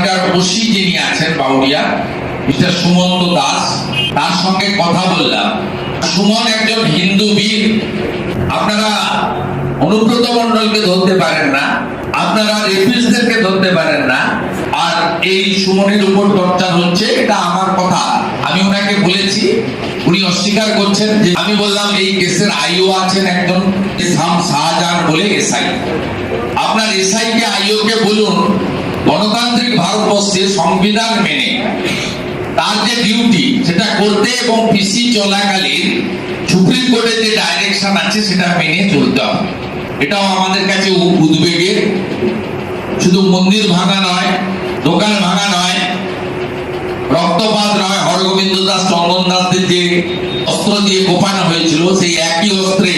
ওখানকার ওসি যিনি আছেন বাউরিয়া মিস্টার সুমন্ত দাস, তার সঙ্গে কথা বললাম। সুমন একজন হিন্দু বীর। আপনারা অনুব্রত মণ্ডলকে ধরতে পারেন না, আপনারা রেফিউজদেরকে ধরতে পারেন না, আর এই সুমনের উপর টর্চার হচ্ছে, এটা আমার কথা। আমি ওনাকে বলেছি, উনি অস্বীকার করছেন। যে আমি বললাম এই কেসের আইও আছেন একজন শাহজাহান বলে এসআই। আপনার এসআই কে আইও কে বলুন গণতান্ত্রিক ভারতবর্ষে সংবিধান মেনে তার যে ডিউটি সেটা করতে এবং পিসি চলাকালীন সুপ্রিম কোর্টের যে ডাইরেকশন আছে সেটা মেনে চলতে হবে। এটাও আমাদের কাছে উদ্বেগের। শুধু মন্দির ভাঙা নয়, দোকান ভাঙা নয়, রক্তপাত নয়, হরগোবিন্দ দাস চন্দন দাসদের যে অস্ত্র দিয়ে কোপানো হয়েছিল সেই একই অস্ত্রে,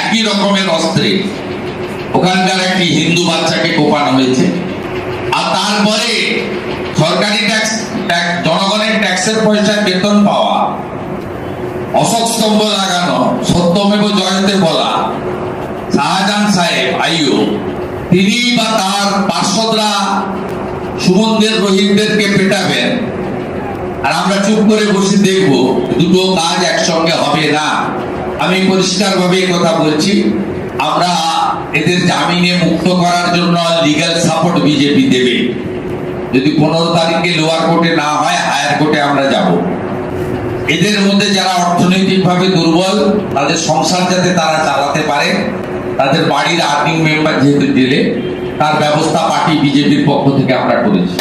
একই রকমের অস্ত্রে ওখানকার একটি হিন্দু বাচ্চাকে কোপানো হয়েছে। আর তারপরে সরকারি ট্যাক্স, জনগণের ট্যাক্সের পয়সায় বেতন পাওয়া, অশোক স্তম্ভ লাগানো, সত্যমেব জয়তে বলা শাহজাহান সাহেব আইও, তিনি বা তার পার্ষদরা সুমনদের রোহিতদেরকে পেটাবেন আর আমরা চুপ করে বসে দেখব। দুটো কাজ একসঙ্গে হবে না। আমি পরিষ্কারভাবে কথা বলছি, আমরা এদের জামিনে মুক্ত করার জন্য লিগ্যাল সাপোর্ট বিজেপি দেবে। যদি 15 তারিখে লোয়ার কোর্টে না হয়, হায়ার কোর্টে আমরা যাব। এদের মধ্যে যারা অর্থনৈতিকভাবে দুর্বল, তাদের সংসার যাতে তারা চালাতে পারে, তাদের বাড়ির আর্নিং মেম্বার যেহেতু জেলে, তার ব্যবস্থা পার্টি বিজেপির পক্ষ থেকে আমরা করেছি।